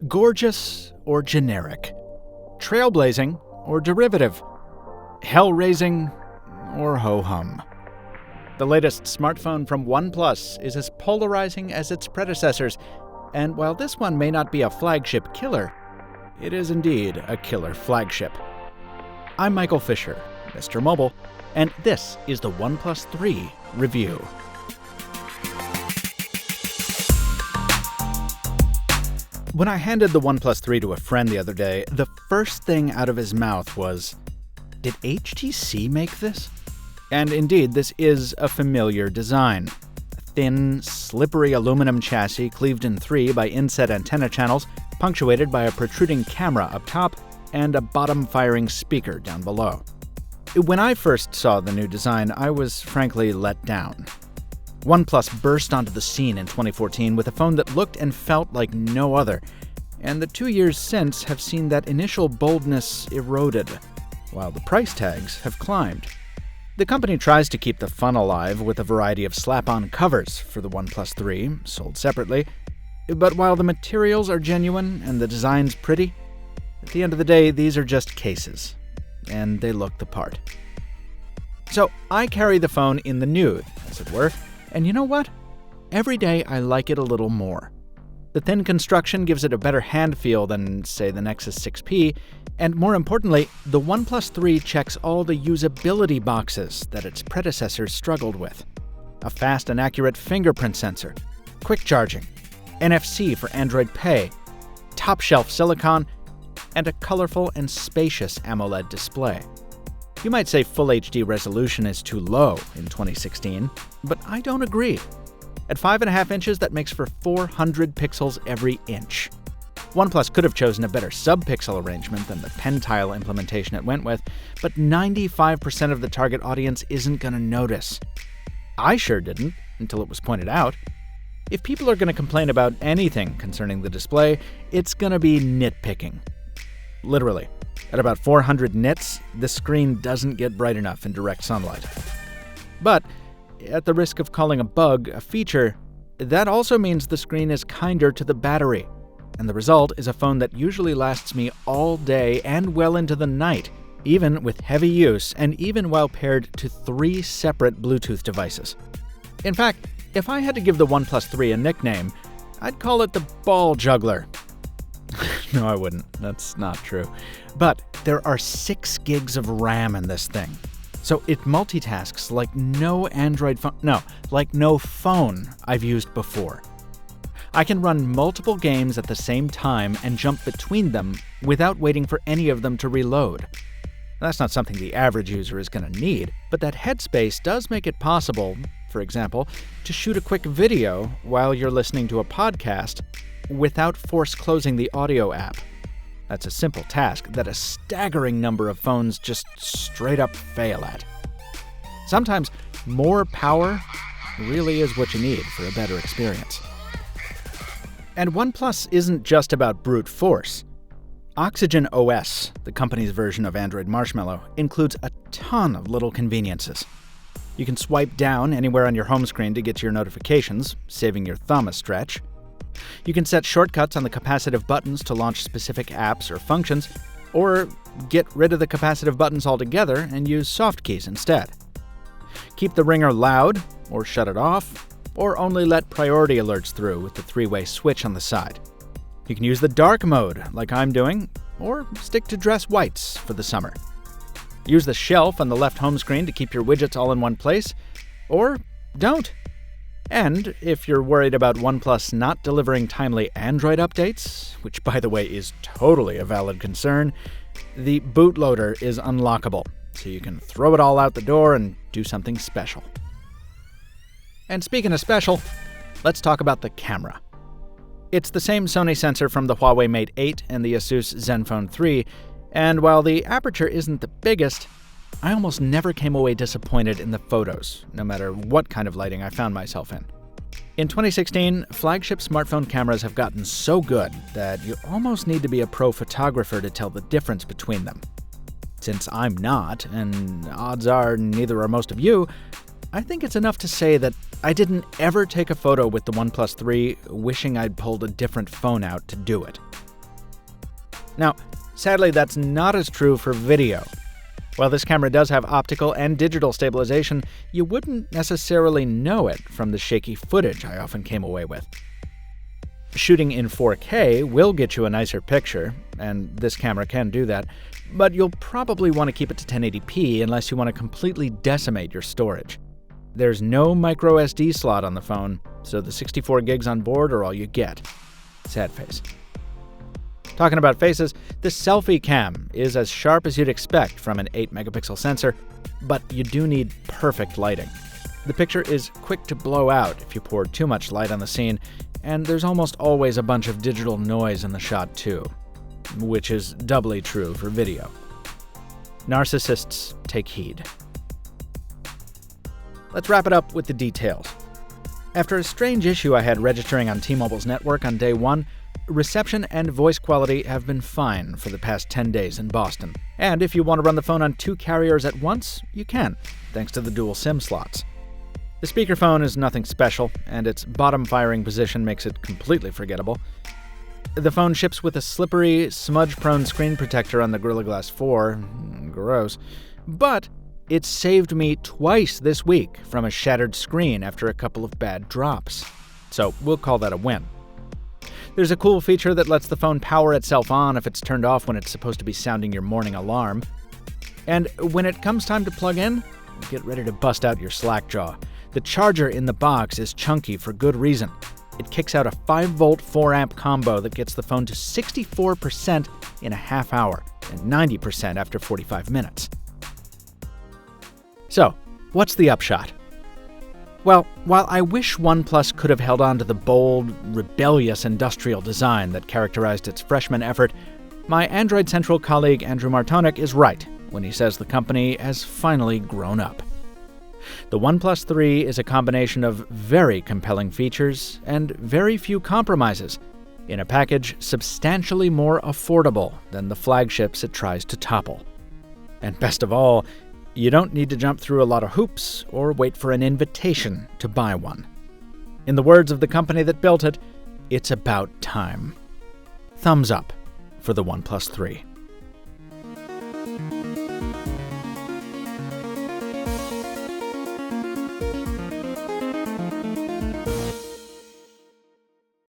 Gorgeous or generic? Trailblazing or derivative? Hell-raising or ho-hum? The latest smartphone from OnePlus is as polarizing as its predecessors, and while this one may not be a flagship killer, it is indeed a killer flagship. I'm Michael Fisher, MrMobile, and this is the OnePlus 3 review. When I handed the OnePlus 3 to a friend the other day, the first thing out of his mouth was, "Did HTC make this?" And indeed, this is a familiar design. A thin, slippery aluminum chassis cleaved in three by inset antenna channels, punctuated by a protruding camera up top and a bottom-firing speaker down below. When I first saw the new design, I was frankly let down. OnePlus burst onto the scene in 2014 with a phone that looked and felt like no other, and the 2 years since have seen that initial boldness eroded, while the price tags have climbed. The company tries to keep the fun alive with a variety of slap-on covers for the OnePlus 3, sold separately, but while the materials are genuine and the design's pretty, at the end of the day, these are just cases, and they look the part. So I carry the phone in the nude, as it were, and you know what? Every day I like it a little more. The thin construction gives it a better hand feel than, say, the Nexus 6P, and more importantly, the OnePlus 3 checks all the usability boxes that its predecessors struggled with. A fast and accurate fingerprint sensor, quick charging, NFC for Android Pay, top-shelf silicon, and a colorful and spacious AMOLED display. You might say Full HD resolution is too low in 2016, but I don't agree. At 5.5 inches, that makes for 400 pixels every inch. OnePlus could have chosen a better sub-pixel arrangement than the pentile implementation it went with, but 95% of the target audience isn't going to notice. I sure didn't, until it was pointed out. If people are going to complain about anything concerning the display, it's going to be nitpicking. Literally. At about 400 nits, the screen doesn't get bright enough in direct sunlight. But, at the risk of calling a bug a feature, that also means the screen is kinder to the battery, and the result is a phone that usually lasts me all day and well into the night, even with heavy use and even while paired to 3 separate Bluetooth devices. In fact, if I had to give the OnePlus 3 a nickname, I'd call it the ball juggler. No, I wouldn't. That's not true. But there are 6 gigs of RAM in this thing. So it multitasks like no Android phone, like no phone I've used before. I can run multiple games at the same time and jump between them without waiting for any of them to reload. That's not something the average user is going to need, but that headspace does make it possible, for example, to shoot a quick video while you're listening to a podcast without force closing the audio app. That's a simple task that a staggering number of phones just straight up fail at. Sometimes more power really is what you need for a better experience. And OnePlus isn't just about brute force. Oxygen OS, the company's version of Android Marshmallow, includes a ton of little conveniences. You can swipe down anywhere on your home screen to get to your notifications, saving your thumb a stretch. You can set shortcuts on the capacitive buttons to launch specific apps or functions, or get rid of the capacitive buttons altogether and use soft keys instead. Keep the ringer loud, or shut it off, or only let priority alerts through with the 3-way switch on the side. You can use the dark mode, like I'm doing, or stick to dress whites for the summer. Use the shelf on the left home screen to keep your widgets all in one place, or don't. And if you're worried about OnePlus not delivering timely Android updates, which by the way is totally a valid concern, the bootloader is unlockable, so you can throw it all out the door and do something special. And speaking of special, let's talk about the camera. It's the same Sony sensor from the Huawei Mate 8 and the Asus Zenfone 3, and while the aperture isn't the biggest, I almost never came away disappointed in the photos, no matter what kind of lighting I found myself in. In 2016, flagship smartphone cameras have gotten so good that you almost need to be a pro photographer to tell the difference between them. Since I'm not, and odds are neither are most of you, I think it's enough to say that I didn't ever take a photo with the OnePlus 3 wishing I'd pulled a different phone out to do it. Now, sadly, that's not as true for video. While this camera does have optical and digital stabilization, you wouldn't necessarily know it from the shaky footage I often came away with. Shooting in 4K will get you a nicer picture, and this camera can do that, but you'll probably want to keep it to 1080p unless you want to completely decimate your storage. There's no micro SD slot on the phone, so the 64 gigs on board are all you get. Sad face. Talking about faces, the selfie cam is as sharp as you'd expect from an 8-megapixel sensor, but you do need perfect lighting. The picture is quick to blow out if you pour too much light on the scene, and there's almost always a bunch of digital noise in the shot too, which is doubly true for video. Narcissists take heed. Let's wrap it up with the details. After a strange issue I had registering on T-Mobile's network on day one, reception and voice quality have been fine for the past 10 days in Boston. And if you want to run the phone on 2 carriers at once, you can, thanks to the dual SIM slots. The speakerphone is nothing special, and its bottom firing position makes it completely forgettable. The phone ships with a slippery, smudge-prone screen protector on the Gorilla Glass 4. Gross. But it saved me twice this week from a shattered screen after a couple of bad drops. So we'll call that a win. There's a cool feature that lets the phone power itself on if it's turned off when it's supposed to be sounding your morning alarm. And when it comes time to plug in, get ready to bust out your slackjaw. The charger in the box is chunky for good reason. It kicks out a 5-volt 4-amp combo that gets the phone to 64% in a half hour and 90% after 45 minutes. So, what's the upshot? Well, while I wish OnePlus could have held on to the bold, rebellious industrial design that characterized its freshman effort, my Android Central colleague Andrew Martonik is right when he says the company has finally grown up. The OnePlus 3 is a combination of very compelling features and very few compromises, in a package substantially more affordable than the flagships it tries to topple. And best of all, you don't need to jump through a lot of hoops or wait for an invitation to buy one. In the words of the company that built it, it's about time. Thumbs up for the OnePlus 3.